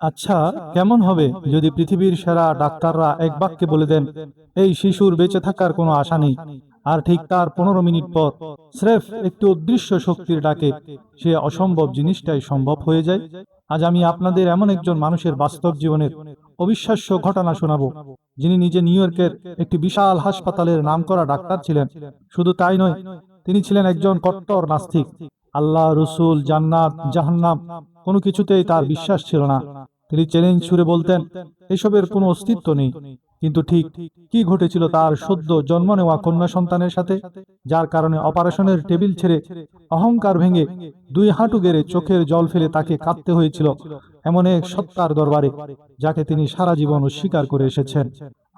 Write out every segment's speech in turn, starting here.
আচ্ছা, কেমন হবে যদি পৃথিবীর সেরা ডাক্তাররা এক বাক্যে বলে দেন এই শিশুর বেঁচে থাকার কোনো আশা নেই, আর ঠিক তার 15 মিনিট পর স্রেফ একটি অদৃশ্য শক্তির ডাকে সে অসম্ভব জিনিসটাই সম্ভব হয়ে যায়। আজ আমি আপনাদের এমন একজন মানুষের বাস্তব জীবনের অবিশ্বাস্য ঘটনা শোনাবো, যিনি নিজে নিউ ইয়র্কের একটি বিশাল হাসপাতালের নামকরা ডাক্তার ছিলেন। শুধু তাই নয়, তিনি ছিলেন একজন কট্টর নাস্তিক। আল্লাহ, রসুল, জান্নাত, জাহান্নাম কোনো কিছুতেই তার বিশ্বাস ছিল না। তিনি চ্যালেঞ্জ ছুড়ে বলতেন এসবের কোনো অস্তিত্ব নেই। কিন্তু ঠিক কি ঘটেছিল তার সদ্য জন্ম নেওয়া কন্যা সন্তানের সাথে, যার কারণে অপারেশনের টেবিল ছেড়ে অহংকার ভেঙে দুই হাঁটু গেড়ে চোখের জল ফেলে তাকে কাঁদতে হয়েছিল এমন এক সত্তার দরবারে যাকে তিনি সারা জীবন অস্বীকার করে এসেছেন।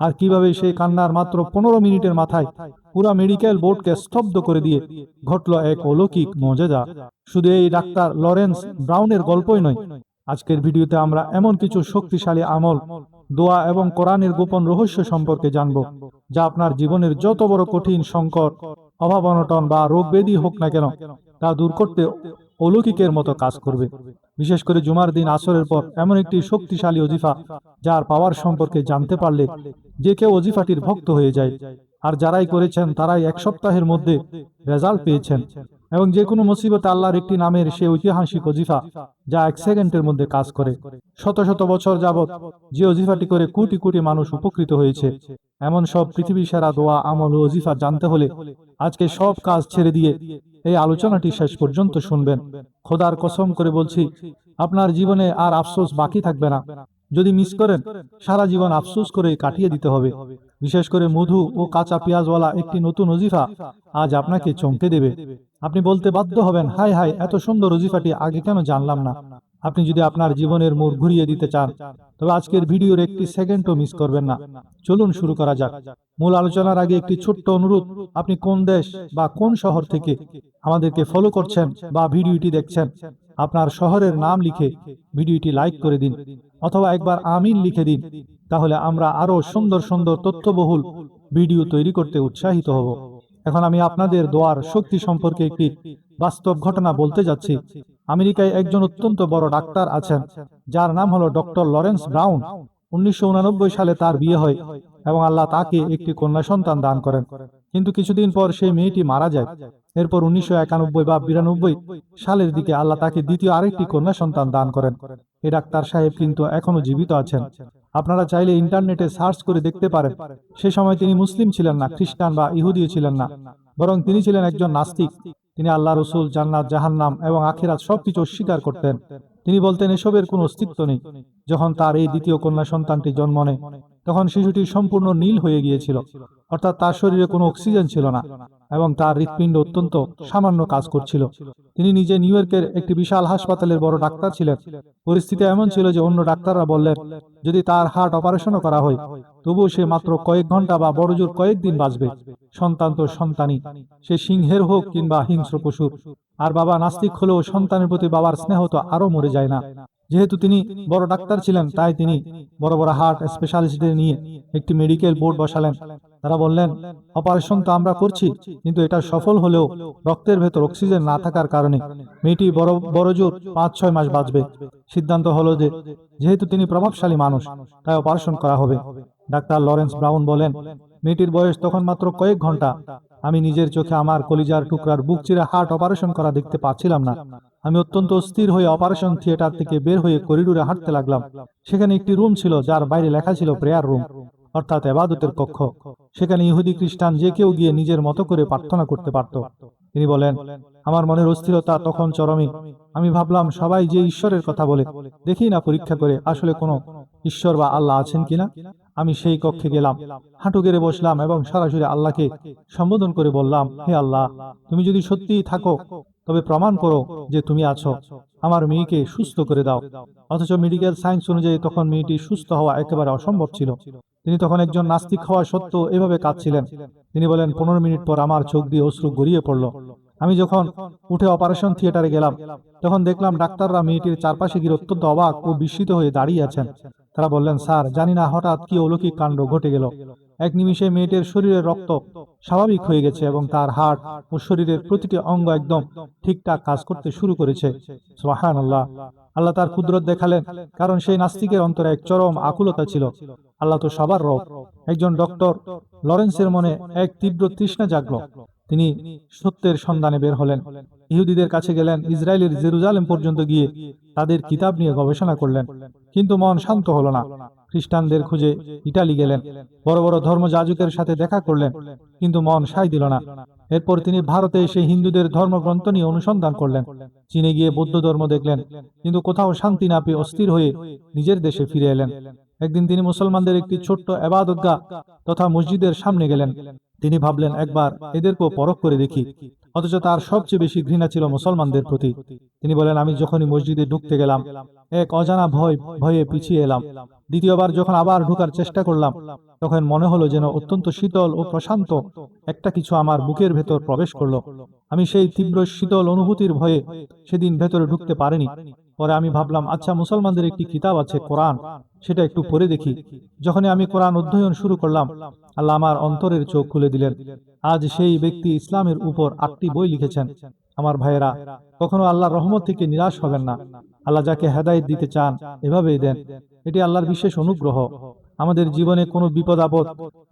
আর কিভাবে সেই কান্নার মাত্র 15 মিনিটের মাথায় পুরা মেডিকেল বোর্ডকে স্তব্ধ করে দিয়ে ঘটল এক অলৌকিক মজেজা। শুধু এই ডাক্তার লরেন্স ব্রাউনের গল্পই নয়, আজকের ভিডিওতে আমরা এমন কিছু শক্তিশালী আমল, দোয়া এবং কোরআনের গোপন রহস্য সম্পর্কে জানব, যা আপনার জীবনের যত বড় কঠিন সংকট, অভাব অনটন বা রোগ ব্যাধি হোক না কেন, তা দূর করতে অলৌকিকের মতো কাজ করবে। বিশেষ করে জুমার দিন আসরের পর এমন একটি শক্তিশালী ওজিফা, যার পাওয়ার সম্পর্কে জানতে পারলে যে কেউ ওজিফাটির ভক্ত হয়ে যায়। আর যারাই করেছেন তারাই 1 সপ্তাহের মধ্যে রেজাল্ট পেয়েছেন। এবং যে কোনো মুসিবতে আল্লাহর একটি নামের সে ঐতিহাসিক ওজিফা, যা 1 সেকেন্ডের মধ্যে কাজ করে। শত শত বছর যাবৎ যে ওজিফাটি করে কোটি কোটি মানুষ উপকৃত হয়েছে। এমন সব পৃথিবী সেরা দোয়া, আমল ও ওজিফা জানতে হলে আজকে সব কাজ ছেড়ে দিয়ে এই আলোচনাটি শেষ পর্যন্ত শুনবেন। খোদার কসম করে বলছি, আপনার জীবনে আর আফসোস বাকি থাকবে না। যদি মিস করেন, সারা জীবন আফসোস করে কাটিয়ে দিতে হবে। বিশেষ করে মধু ও কাঁচা পেঁয়াজওয়ালা একটি নতুন ওজিফা আজ আপনাকে চমকে দেবে। আপনি বলতে বাধ্য হবেন, হাই হাই, এত সুন্দর ওজিফাটি আগে কেন জানলাম না। আপনি যদি আপনার জীবনের মোড় ঘুরিয়ে দিতে চান, তবে আজকের ভিডিওর 1 সেকেন্ডও মিস করবেন না। চলুন শুরু করা যাক। মূল আলোচনার আগে একটি ছোট্ট অনুরোধ, আপনি কোন দেশ বা কোন শহর থেকে আমাদেরকে ফলো করছেন বা ভিডিওটি দেখছেন, আপনার শহরের নাম লিখে ভিডিওটি লাইক করে দিন, অথবা একবার আমিন লিখে দিন। তাহলে আমরা আরো সুন্দর সুন্দর তথ্যবহুল ভিডিও তৈরি করতে উৎসাহিত হব। এখন আমি আপনাদের দোয়ার শক্তি সম্পর্কে একটি বাস্তব ঘটনা বলতে যাচ্ছি। আমেরিকায় একজন অত্যন্ত বড় ডাক্তার আছেন, যার নাম হলো ডক্টর লরেন্স ব্রাউন। 1989 সালে তার বিয়ে হয় এবং আল্লাহ তাকে একটি কন্যা সন্তান দান করেন। কিন্তু কিছুদিন পর সেই মেয়েটি মারা যায়। এরপর 1991 বা 92 সালের দিকে আল্লাহ তাকে দ্বিতীয় আরেকটি কন্যা সন্তান দান করেন। এই ডাক্তার সাহেব কিন্তু এখনো জীবিত আছেন। আপনারা চাইলে ইন্টারনেটে সার্চ করে দেখতে পারেন। সে সময় তিনি মুসলিম ছিলেন না, খ্রিস্টান বা ইহুদিও ছিলেন না, বরং তিনি ছিলেন একজন নাস্তিক। তিনি আল্লাহ, রসুল, জান্নাত, জাহান্নাম এবং আখিরাত সবকিছু অস্বীকার করতেন। তিনি বলতেন এসবের কোনো অস্তিত্ব নেই। যখন তার এই দ্বিতীয় কন্যা সন্তানটি জন্ম নেয়, তখন শিশুটি সম্পূর্ণ নীল হয়ে গিয়েছিল, অর্থাৎ তার শরীরে কোনো অক্সিজেন ছিল না এবং তার হৃৎপিণ্ড অত্যন্ত সামান্য কাজ করছিল। তিনি নিজে নিউ ইয়র্কের একটি বিশাল হাসপাতালের বড় ডাক্তার ছিলেন। পরিস্থিতি এমন ছিল যে অন্য ডাক্তাররা বললেন যদি তার হার্ট অপারেশনও করা হয়, তবুও সে মাত্র কয়েক ঘন্টা বা বড়জোর কয়েকদিন বাঁচবে। সন্তান তো সন্তানই, সে সিংহের হোক কিংবা হিংস্র পশুর। আর বাবা নাস্তিক হলেও সন্তানের প্রতি বাবার স্নেহ তো আরো মরে যায় না। যেহেতু তিনি বড় ডাক্তার ছিলেন, তাই তিনি বড় বড় হার্ট স্পেশালিস্টদের নিয়ে একটি মেডিকেল বোর্ড বসালেন। তারা বললেন অপারেশন তো আমরা করছি, কিন্তু এটা সফল হলেও রক্তের ভেতর অক্সিজেন না থাকার কারণে মেয়েটি বড় জোর 5-6 মাস বাঁচবে। সিদ্ধান্ত হলো যে যেহেতু তিনি প্রভাবশালী মানুষ, তাই অপারেশন করা হবে। ডাক্তার লরেন্স ব্রাউন বলেন, মেয়েটির বয়স তখন মাত্র কয়েক ঘন্টা। আমি নিজের চোখে আমার কলিজার টুকরার বুক চিরে হার্ট অপারেশন করা দেখতে পাচ্ছিলাম না। আমি অত্যন্ত অস্থির হয়ে অপারেশন থিয়েটার থেকে বের হয়ে করিডোরে হাঁটতে লাগলাম। সেখানে একটি রুম ছিল, যার বাইরে লেখা ছিল প্রেয়ার রুম, অর্থাৎ ইবাদতের কক্ষ। সেখানে ইহুদি, খ্রিস্টান যে কেউ গিয়ে নিজের মতো করে প্রার্থনা করতে পারত। তিনি বলেন, আমার মনের অস্থিরতা তখন চরমে। আমি ভাবলাম, সবাই যে ঈশ্বরের কথা বলে, দেখি না পরীক্ষা করে আসলে কোনো ঈশ্বর বা আল্লাহ আছেন কিনা। আমি সেই কক্ষে গেলাম, হাঁটু গেড়ে বসলাম এবং সরাসরি আল্লাহকে সম্বোধন করে বললাম, হে আল্লাহ, তুমি যদি সত্যিই থাকো তবে প্রমাণ করো যে তুমি আছো। আমার মেয়েকে সুস্থ করে দাও। অথচ মেডিকেল সায়েন্স অনুযায়ী তখন মেয়েটি সুস্থ হওয়া একেবারে অসম্ভব ছিল। তিনি তখন একজন নাস্তিক হওয়া সত্ত্বেও এভাবে কাঁদছিলেন। তিনি বলেন, 15 মিনিট পর আমার চোখ দিয়ে অশ্রু গড়িয়ে পড়ল। আমি যখন উঠে অপারেশন থিয়েটারে গেলাম, তখন দেখলাম ডাক্তাররা মেয়েটির চারপাশে গিয়ে অত্যন্ত অবাক ও বিস্মিত হয়ে দাঁড়িয়ে আছেন। তারা বললেন, স্যার, জানি না হঠাৎ কি অলৌকিক কাণ্ড ঘটে গেল। এক নিমিষে মেয়েটির শরীরের রক্ত স্বাভাবিক হয়ে গেছে এবং তার হাড় ও শরীরের প্রতিটি অঙ্গ একদম ঠিকঠাক কাজ করতে শুরু করেছে। সুবহানাল্লাহ। আল্লাহ তার কুদরত দেখালেন, কারণ সেই নাস্তিকের অন্তরে এক চরম আকুলতা ছিল। আল্লাহ তো সবার রব। একজন ডক্টর লরেন্সের মনে এক তীব্র তৃষ্ণা জাগল। তিনি সত্যের সন্ধানে বের হলেন। ইহুদিদের কাছে গেলেন, ইসরায়েলের জেরুজালেম পর্যন্ত গিয়ে তাদের কিতাব নিয়ে গবেষণা করলেন, কিন্তু মন শান্ত হলো না। খ্রিস্টানদের খুঁজে ইটালি গেলেন, বড় বড় ধর্মযাজকের সাথে দেখা করলেন, কিন্তু মন সায় দিল না। এরপর তিনি ভারতে এসে হিন্দুদের ধর্মগ্রন্থ নিয়ে অনুসন্ধান করলেন। চীনে গিয়ে বৌদ্ধ ধর্ম দেখলেন, কিন্তু কোথাও শান্তি না পেয়ে অস্থির হয়ে নিজের দেশে ফিরে এলেন। একদিন তিনি মুসলমানদের একটি ছোট্ট এবাদতগাহ তথা মসজিদের সামনে গেলেন। তিনি ভাবলেন, একবার এদেরকেও পরখ করে দেখি। অথচ তার সবচেয়ে বেশি ঘৃণা ছিল মুসলমানদের প্রতি। তিনি বলেন, আমি যখনই মসজিদে ঢুকতে গেলাম, এক অজানা ভয়ে পিছিয়ে এলাম। দ্বিতীয়বার যখন আবার ঢোকার চেষ্টা করলাম, তখন মনে হলো যেন অত্যন্ত শীতল ও প্রশান্ত একটা কিছু আমার বুকের ভেতর প্রবেশ করলো। আমি সেই তীব্র শীতল অনুভূতির ভয়ে সেদিন ভেতরে ঢুকতে পারিনি। পরে আমি ভাবলাম, আচ্ছা, মুসলমানদের একটি কিতাব আছে কোরআন, সেটা একটু পড়ে দেখি। যখনই আমি কোরআন অধ্যয়ন শুরু করলাম, আল্লাহ আমার অন্তরের চোখ খুলে দিলেন। আজ সেই ব্যক্তি ইসলামের উপর 8টি বই লিখেছেন। আমার ভাইয়েরা, কখনো আল্লাহর রহমত থেকে নিরাশ হবেন না। আল্লাহ যাকে হেদায়েত দিতে চান এভাবেই দেন। এটি আল্লাহর বিশেষ অনুগ্রহ। আমাদের জীবনে কোনো বিপদ আপদ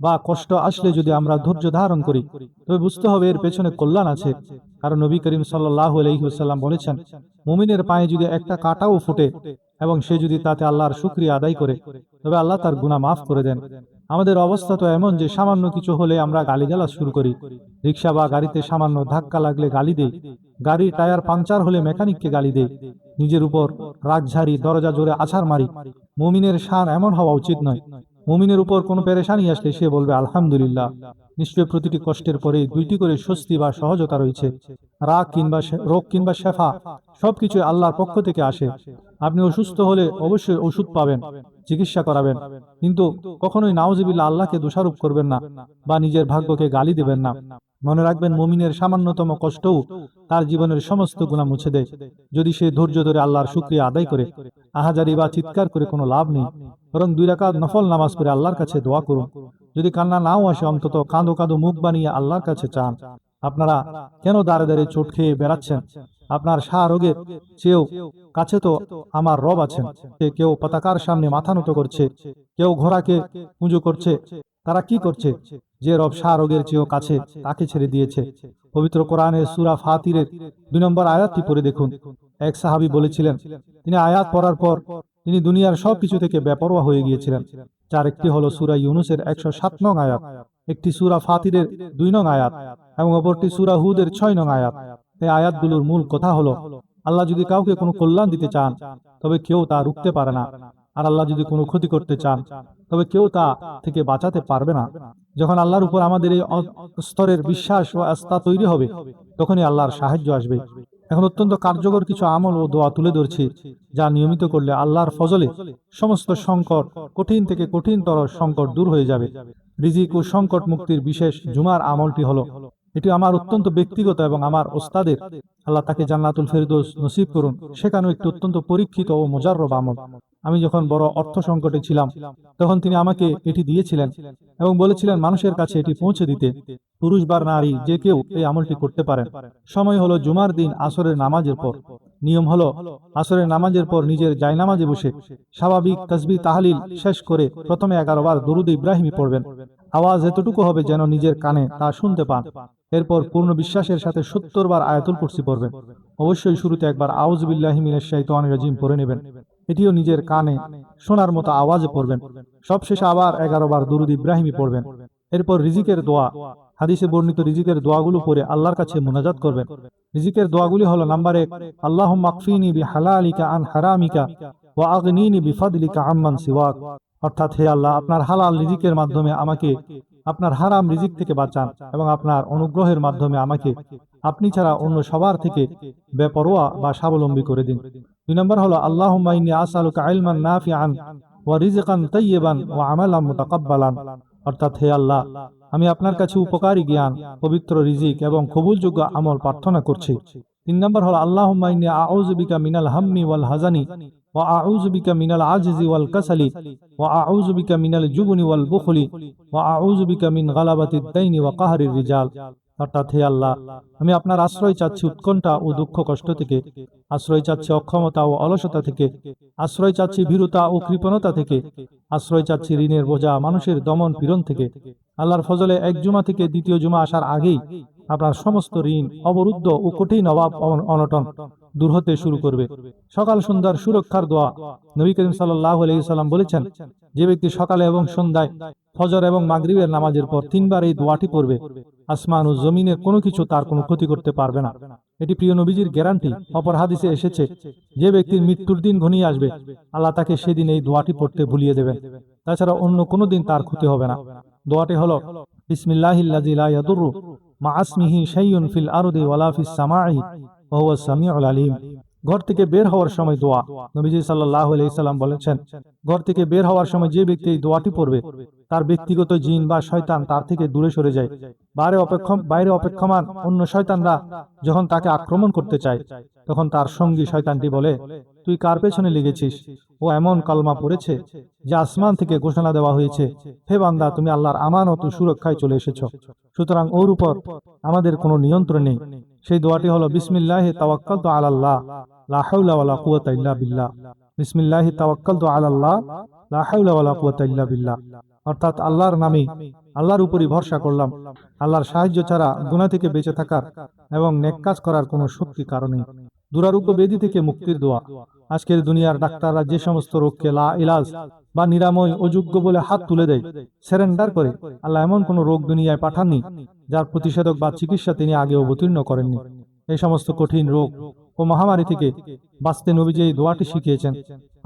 বা কষ্ট আসলে যদি আমরা ধৈর্য ধারণ করি, তবে বুঝতে হবে এর পেছনে কল্যাণ আছে। কারণ নবী করিম সাল্লাল্লাহু আলাইহি ওয়াসাল্লাম বলেছেন, মুমিনের পায়ে যদি একটা কাঁটাও ফুটে এবং সে যদি তাতে আল্লাহর শুকরিয়া আদায় করে, তবে আল্লাহ তার গুনাহ মাফ করে দেন। আমাদের অবস্থা তো এমন যে সামান্য কিছু হলে আমরা গালিগালাজ শুরু করি। রিক্সা বা গাড়িতে সামান্য ধাক্কা লাগলে গালি দেই, গাড়ির টায়ার পাংচার হলে মেকানিককে গালি দেই, নিজের উপর রাগ ঝাড়ি, দরজা জোরে আছাড় মারি। মুমিনের শান এমন হওয়া উচিত নয়। মুমিনের উপর কোনো পেরেশানি আসলে সে বলবে আলহামদুলিল্লাহ। নিশ্চয় প্রতিটি কষ্টের পরে 2টি করে স্বস্তি বা সহজতা রয়েছে। রোগ কিংবা শেফা সবকিছু আল্লাহর পক্ষ থেকে আসে। আপনি অসুস্থ হলে অবশ্যই ওষুধ পাবেন, চিকিৎসা করাবেন, কিন্তু কখনোই নাউজুবিল্লাহ আল্লাহকে দোষারোপ করবেন না বা নিজের ভাগ্যকে গালি দেবেন না। মনে রাখবেন, মুমিনের সামান্যতম কষ্টও তার জীবনের সমস্ত গুনাহ মুছে দেয়, যদি সে ধৈর্য ধরে আল্লাহর শুকরিয়া আদায় করে। আহাজারি বা চিৎকার করে কোনো লাভ নেই, বরং 2 রাকাত নফল নামাজ পড়ে আল্লাহর কাছে দোয়া করুন। যদি কান্না নাও আসে, অন্তত কাঁদো কাঁদো মুখ বানিয়ে আল্লাহর কাছে চান। আপনারা কেন দাঁড়ে দাঁড়িয়ে চোট খেয়ে বেড়াচ্ছেন? আপনার শাহরোগের চেয়েও কাছে তো আমার রব আছেন। কেউ পতাকার সামনে মাথা নত করছে, কেউ ঘোড়াকে পুজো করছে। তারা কি করছে? যে রব শাহরোগের চেয়েও কাছে, তাকে ছেড়ে দিয়েছে। পবিত্র কোরআনের সূরা ফাতিরের 2 নম্বর আয়াতটি পড়ে দেখুন। এক সাহাবী বলেছিলেন, তিনি আয়াত পড়ার পর তিনি দুনিয়ার সবকিছু থেকে বেপরোয়া হয়ে গিয়েছিলেন। যার একটি হলো সূরা ইউনূসের 107 নং আয়াত, একটি সূরা ফাতিরের 2 নং আয়াত এবং অপরটি সূরা হুদের 6 নং আয়াত। এই আয়াতগুলোর মূল কথা হলো, আল্লাহ যদি কাউকে কোনো কল্যাণ দিতে চান, তবে কেউ তা রুখতে পারে না। আর আল্লাহ যদি কোনো ক্ষতি করতে চান, তবে কেউ তা থেকে বাঁচাতে পারবে না। যখন আল্লাহর উপর আমাদের এই স্তরের বিশ্বাস ও আস্থা তৈরি হবে, তখনই আল্লাহর সাহায্য আসবে। এখন অত্যন্ত কার্যকর কিছু আমল ও দোয়া তুলে ধরছি, যা নিয়মিত করলে আল্লাহর ফজলে সমস্ত সংকট, কঠিন থেকে কঠিনতর সংকট দূর হয়ে যাবে। রিজিক ও সংকট মুক্তির বিশেষ জুমার আমলটি হলো, এটি আমার অত্যন্ত ব্যক্তিগত এবং আমার ওস্তাদের, আল্লাহ তাকে জান্নাতুল ফেরদৌস নসিব করুন, শেখানো একটি অত্যন্ত পরীক্ষিত ও মুজাররব আমল। আমি যখন বড় অর্থ সংকটে ছিলাম, তখন তিনি আমাকে এটি দিয়েছিলেন এবং বলেছিলেন মানুষের কাছে এটি পৌঁছে দিতে। পুরুষ বা নারী যে কেউ এই আমলটি করতে পারেন। সময় হলো জুমার দিন আসরের নামাজের পর। নিয়ম হলো, আসরের নামাজের পর নিজের জায়নামাজে বসে স্বাভাবিক তাসবিহ তাহলিল শেষ করে প্রথমে 11 বার দরুদ ইব্রাহিমী পড়বেন। আওয়াজ এতটুকু হবে যেন নিজের কানে তা শুনতে পান। এরপর পূর্ণ বিশ্বাসের সাথে 70 বার আয়াতুল কুরসি পড়বেন। অবশ্যই শুরুতে একবার আউযু বিল্লাহি মিনাশ শাইতানির রাজিম পড়ে নেবেন, এটিও নিজের কানে শোনার মতো আওয়াজে পড়বেন। সবশেষে আবার 11 বার দরুদ ইব্রাহিমী পড়বেন। এরপর রিজিকের দোয়া, হাদিসে বর্ণিত রিজিকের দোয়াগুলো পড়ে আল্লাহর কাছে মুনাজাত করবেন। রিজিকের দোয়াগুলি হলো, নাম্বার 1, আল্লাহুম্মা আকফিনি বিহালালিকা আন হারামিকা ওয়া আগনিনি বিফাদলিকা আম্মান সিওয়াক। অর্থাৎ, হে আল্লাহ, আপনার হালাল রিজিকের মাধ্যমে আমাকে আপনার হারাম রিজিক থেকে বাঁচান এবং আপনার অনুগ্রহের মাধ্যমে আমাকে আপনি ছাড়া অন্য সবার থেকে বেপরোয়া বা স্বাবলম্বী করে দিন। 2 নম্বর হলো, আল্লাহুম্মা ইন্নী আসআলুকা ইলমান নাফিআন ওয়া রিজকান তাইয়্যিবান ওয়া আমালান মুতাকাব্বালান। অর্থাৎ, হে আল্লাহ, আমি আপনার কাছে উপকারী জ্ঞান, পবিত্র রিজিক এবং কবুলযোগ্য আমল প্রার্থনা করছি। 3 নম্বর হলো আল্লাহুম্মা ইন্নী আউযু বিকা মিনাল হাম্মি ওয়াল হাযানি ওয়া আউযু বিকা মিনাল আজজি ওয়াল কাসালি ওয়া আউযু বিকা মিনাল জুবনি ওয়াল বুখলি ওয়া আউযু বিকা মিন গালাবাতিদ দাইনি ওয়া কাহরির রিজাল। অর্থাৎ হে আল্লাহ, আমি আপনার আশ্রয় চাচ্ছি উৎকণ্ঠা ও দুঃখ কষ্ট থেকে, আশ্রয় চাচ্ছি অক্ষমতা ও অলসতা থেকে, আশ্রয় চাচ্ছি ভীরুতা ও কৃপণতা থেকে, আশ্রয় চাচ্ছি ঋণের বোঝা মানুষের দমন পীড়ন থেকে। আল্লাহর ফজলে এক জুমা থেকে দ্বিতীয় জুমা আসার আগেই আপনার সমস্ত ঋণ, অবরুদ্ধ ও কঠিন অভাব অনটন দূর হতে শুরু করবে। সকাল সন্ধ্যার সুরক্ষার দোয়া। নবী করিম সাল্লাল্লাহু আলাইহি সাল্লাম বলেছেন, যে ব্যক্তি সকালে এবং সন্ধ্যায় ফজর এবং মাগরিবের নামাজের পর 3 বার এই দোয়াটি পড়বে, আসমান ও জমিনের কোনো কিছু তার কোনো ক্ষতি করতে পারবে না। এটি প্রিয় নবীজির গ্যারান্টি। অপর হাদিসে এসেছে, যে ব্যক্তির মৃত্যুর দিন ঘনিয়ে আসবে, আল্লাহ তাকে সেদিন এই দোয়াটি পড়তে ভুলিয়ে দেবেন। তাছাড়া অন্য কোনো দিন তার ক্ষতি হবে না। দোয়াটি হলো, বিসমিল্লাহিল্লাযী লা ইয়াদুররু মা আসমিহি শাইউন ফিল আরদি ওয়ালা ফিস সামাই ওয়া হুয়াস সামিউল আলিম। ঘর থেকে বের হওয়ার সময় দোয়া। নবীজি সাল্লাল্লাহু আলাইহি সাল্লাম বলেছেন, ঘর থেকে বের হওয়ার সময় যে ব্যক্তি এই দোয়াটি পড়বে, তার ব্যক্তিগত জিন বা শয়তান তার থেকে দূরে সরে যায়। বাইরে অপেক্ষমান অন্য শয়তানরা যখন তাকে আক্রমণ করতে চায়, তখন তার সঙ্গী শয়তানটি বলে, তুই কার পেছনে লেগেছিস? ও এমন কালমা পড়েছে যে আসমান থেকে ঘোষণা দেওয়া হয়েছে, হে বান্দা, তুমি আল্লাহর আমানত ও সুরক্ষায় চলে এসেছো, সুতরাং ওর উপর আমাদের কোনো নিয়ন্ত্রণ নেই। সেই দোয়াটি হলো, বিসমিল্লাহি তাওয়াক্কালতু আলাল্লাহ লা হাওলা ওয়ালা কুওয়াতা ইল্লা বিল্লাহ। বিসমিল্লাহি তাওয়াক্কালতু আলাল্লাহ লা হাওলা ওয়ালা কুওয়াতা ইল্লা বিল্লাহ। অর্থাৎ আল্লাহর নামে, আল্লাহর উপরই ভরসা করলাম, আল্লাহর সাহায্য ছাড়া গুনাহ থেকে বেঁচে থাকার এবং নেক কাজ করার কোনো শক্তি কারণে। দুরারোগ্য ব্যাধি থেকে মুক্তির দোয়া। আজকের দুনিয়ার ডাক্তাররা যে সমস্ত রোগকে লা ইলাজ বা নিরাময় অযোগ্য বলে হাত তুলে দেয়, সারেন্ডার করে, আল্লাহ এমন কোনো রোগ দুনিয়ায় পাঠাননি যার প্রতিষেধক বা চিকিৎসা তিনি আগে অবতীর্ণ করেননি। এই সমস্ত কঠিন রোগ ও মহামারী থেকে বাঁচতে নবীজি এই দোয়াটি শিখিয়েছেন,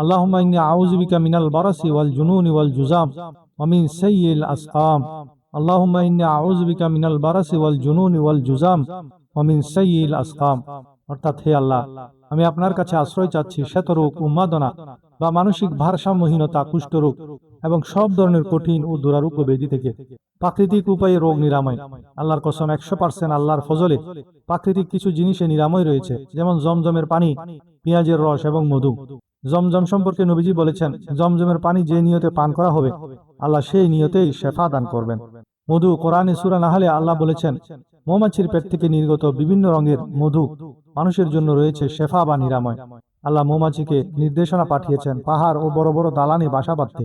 আল্লাহুম্মা ইন্নী আউযু বিকা মিনাল বারাসি ওয়াল জুনুনি ওয়াল জুজাম ওয়া মিন সাইয়্যিল আসকাম। আল্লাহুম্মা ইন্নী আউযু বিকা মিনাল বারাসি ওয়াল জুনুনি ওয়াল জুজাম ওয়া মিন সাইয়্যিল আসকাম। অর্থাৎ হে আল্লাহ, আমি আপনার কাছে আশ্রয় চাচ্ছি শ্বেতরোগ, উন্মাদনা বা মানসিক ভারসাম্যহীনতা, কুষ্ঠরোগ এবং সব ধরনের কঠিন ও দুরারোগ্য ব্যাধি থেকে। প্রাকৃতিক উপায়ে রোগ নিরাময়। আল্লাহর কসম, 100% আল্লাহর ফজলে প্রাকৃতিক কিছু জিনিসে নিরাময় রয়েছে, যেমন জমজমের পানি, পেঁয়াজের রস এবং মধু। জমজম সম্পর্কে নবীজি বলেছেন, জমজমের পানি যে নিয়তে পান করা হবে, আল্লাহ সেই নিয়তেই শেফা দান করবেন। মধু, কোরআনে সূরা নাহলে আল্লাহ বলেছেন, মৌমাছির পেট থেকে নির্গত বিভিন্ন রঙের মধু মানুষের জন্য রয়েছে শেফা বা নিরাময়। আল্লাহ মৌমাছিকে নির্দেশনা পাঠিয়েছেন পাহাড় ও বড় বড় দালানে বাসা বাঁধতে।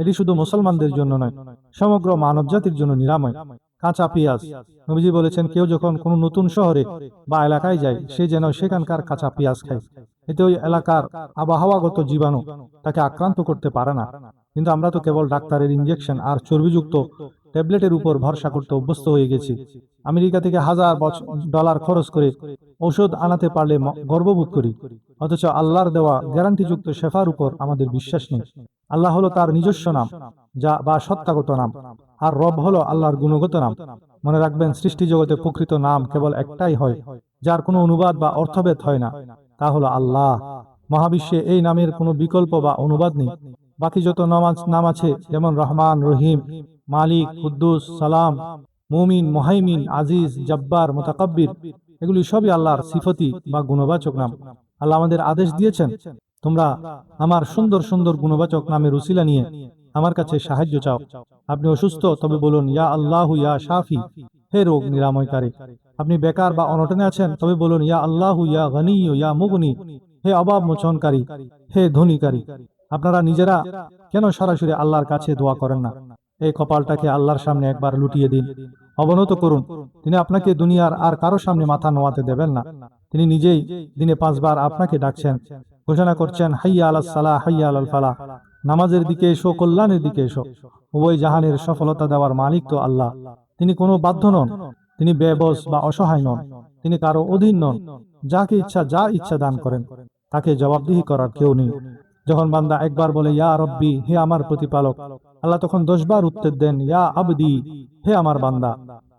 এটি শুধু মুসলমানদের জন্য নয়, সমগ্র মানব জাতির জন্য নিরাময়। কাঁচা পেঁয়াজ। নবীজি বলেছেন, কেউ যখন কোনো নতুন শহরে বা এলাকায় যায়, সে যেন সেখানকার কাঁচা পেঁয়াজ খায়। এতে ওই এলাকার আবহাওয়াগত জীবাণু তাকে আক্রান্ত করতে পারে না। কিন্তু আমরা তো কেবল ডাক্তারের ইনজেকশন আর চর্বিযুক্ত ট্যাবলেটের উপর ভরসা করতে অভ্যস্ত হয়ে গেছি। আমেরিকা থেকে $1000 খরচ করে ঔষধ আনাতে পারলে গর্ববোধ করি, অথচ আল্লাহর দেওয়া গ্যারান্টিযুক্ত শেফার উপর আমাদের বিশ্বাস নেই। আল্লাহ হলো তার নিজস্ব নাম, যা বা সত্তাগত নাম, আর রব হলো আল্লাহর গুণগত নাম। মনে রাখবেন, সৃষ্টি জগতে প্রকৃত নাম কেবল একটাই হয়, যার কোনো অনুবাদ বা অর্থভেদ হয় না, তা হলো আল্লাহ। মহাবিশ্বে এই নামের কোনো বিকল্প বা অনুবাদ নেই। বাকি যত নাম আছে, যেমন রহমান, রহিম, মালিক, কুদ্দুস, সালাম, মুমিন, মুহাইমিন, আজিজ, জব্বার, মুতাকাব্বির, এগুলি সবই আল্লাহর সিফতি বা গুণবাচক নাম। আল্লাহ আমাদের আদেশ দিয়েছেন, তোমরা আমার সুন্দর সুন্দর গুণবাচক নামের উসিলা নিয়ে আমার কাছে সাহায্য চাও। আপনি অসুস্থ, তবে বলুন, ইয়া আল্লাহু ইয়া শাফি, হে রোগ নিরাময়কারী। আপনি বেকার বা অনটনে আছেন, তবে বলুন, ইয়া আল্লাহু ইয়া গনিয়্যু ইয়া মুগনি, হে অভাব মোচনকারী, হে ধনীকারী। আপনারা নিজেরা কেন সরাসরি আল্লাহর কাছে দোয়া করেন না? এই কপালটাকে আল্লাহর সামনে একবার লুটিয়ে দিন, অবনত করুন। তিনি আপনাকে দুনিয়ার আর কারো সামনে মাথা নোয়াতে দেবেন না। তিনি নিজেই দিনে 5 বার আপনাকে ডাকছেন, ঘোষণা করছেন, হাইয়া আলাস সালাহ, হাইয়া আলাল ফালাহ, নামাজের দিকে এসো, কল্যাণের দিকে এসো। উভয় জাহানের সফলতা দেওয়ার মালিক তো আল্লাহ। তিনি কোনো বাধ্য নন, তিনি বেবস বা অসহায় নন, তিনি কারো অধীন নন। যাকে ইচ্ছা যা ইচ্ছা দান করেন, তাকে জবাবদিহি করার কেউ নেই। যখন বান্দা একবার বলে, ইয়া রব্বি, হে আমার প্রতিপালক, আল্লাহ তখন 10 বার উত্তর দেন, ইয়া আবদি, হে আমার বান্দা।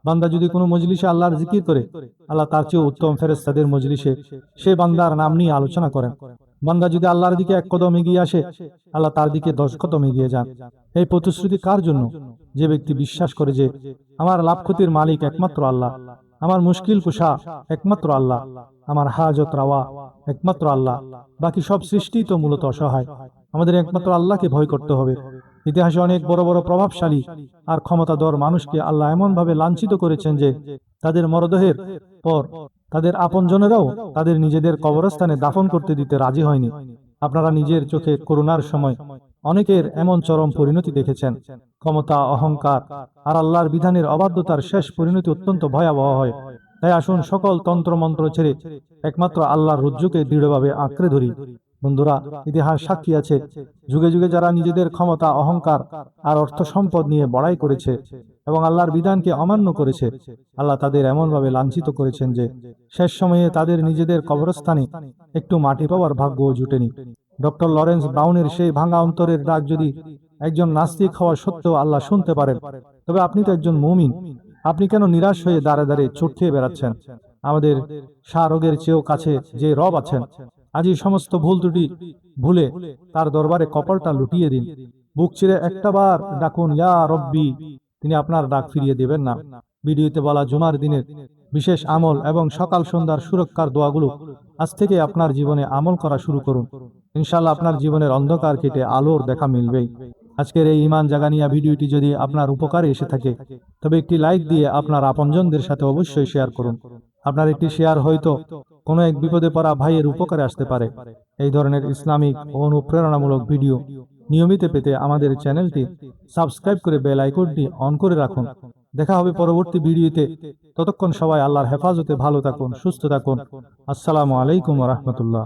বান্দা যদি কোনো মজলিসে আল্লাহর জিকির করে, আল্লাহ তার চেয়ে উত্তম ফেরেশতাদের মজলিসে সে বান্দার নাম নিয়ে আলোচনা করেন। বান্দা যদি আল্লাহর দিকে 1 কদম এগিয়ে আসে, আল্লাহ তার দিকে 10 কদম এগিয়ে যান। এই প্রতিশ্রুতি কার জন্য? যে ব্যক্তি বিশ্বাস করে যে আমার লাভ ক্ষতির মালিক একমাত্র আল্লাহ, আমার মুশকিল কুশা একমাত্র আল্লাহ, আমার হাজত রাওয়া একমাত্র আল্লাহ, বাকি সব সৃষ্টি তো মূলত অসহায়। আমাদের একমাত্র আল্লাহকে ভয় করতে হবে। ইতিহাসে অনেক বড় বড় প্রভাবশালী আর ক্ষমতাধর মানুষকে আল্লাহ এমন ভাবে লাঞ্ছিত করেছেন যে তাদের মরদেহের পর তাদের আপনজনেরাও তাদের নিজেদের কবরস্থানে দাফন করতে দিতে রাজি হয়নি। আপনারা নিজের চোখে করোনার সময় অনেকের এমন চরম পরিণতি দেখেছেন। ক্ষমতা, অহংকার আর আল্লাহর বিধানের অবাধ্যতার শেষ পরিণতি অত্যন্ত ভয়াবহ হয়। তাই আসুন সকল তন্ত্রমন্ত্র ছেড়ে একমাত্র আল্লাহর রজ্জুকে দৃঢ়ভাবে আঁকড়ে ধরি। বন্ধুরা, ইতিহাস সাক্ষী আছে, যুগে যুগে যারা নিজেদের ক্ষমতা, অহংকার আর অর্থ সম্পদ নিয়ে বড়াই করেছে এবং আল্লাহর বিধানকে অমান্য করেছে, আল্লাহ তাদের এমনভাবে লাঞ্ছিত করেছেন যে শেষ সময়ে তাদের নিজেদের কবরস্থানে একটু মাটি পাওয়ার ভাগ্যও জুটেনি। ডক্টর লরেন্স ব্রাউনের সেই ভাঙা অন্তরের ডাক যদি একজন নাস্তিক হওয়া সত্ত্বেও আল্লাহ শুনতে পারেন, তবে আপনি তো একজন মুমিন। আপনি কেন নিরাশ হয়ে দাঁড়ে দাঁড়ে চোট খেয়ে বেড়াচ্ছেন? আমাদের রোগের চেয়েও কাছে যে রব আছেন, আজ এই সমস্ত ভুল ত্রুটি ভুলে তার দরবারে কপালটা লুটিয়ে দিন। বুক চিরে একটা বার ডাকুন, ইয়া রব্বি। তিনি আপনার ডাক ফিরিয়ে দেবেন না। ভিডিওতে বলা জুমার দিনের বিশেষ আমল এবং সকাল সন্ধ্যার সুরক্ষার দোয়াগুলো আজ থেকে আপনার জীবনে আমল করা শুরু করুন। ইনশাআল্লাহ আপনার জীবনের অন্ধকার কেটে আলোর দেখা মিলবেই। আজকের এই ঈমান জাগানিয়া ভিডিওটি যদি আপনার উপকারে এসে থাকে, তবে একটি লাইক দিয়ে আপনার আপনজনদের সাথে অবশ্যই শেয়ার করুন। আপনার একটি শেয়ার হয়তো কোনো এক বিপদে পড়া ভাইয়ের উপকারে আসতে পারে। এই ধরনের ইসলামিক ও অনুপ্রেরণামূলক ভিডিও নিয়মিত পেতে আমাদের চ্যানেলটি সাবস্ক্রাইব করে বেল আইকনটি অন করে রাখুন। দেখা হবে পরবর্তী ভিডিওতে। ততক্ষণ সবাই আল্লাহর হেফাজতে ভালো থাকুন, সুস্থ থাকুন। আসসালামু আলাইকুম ওয়া রাহমাতুল্লাহ।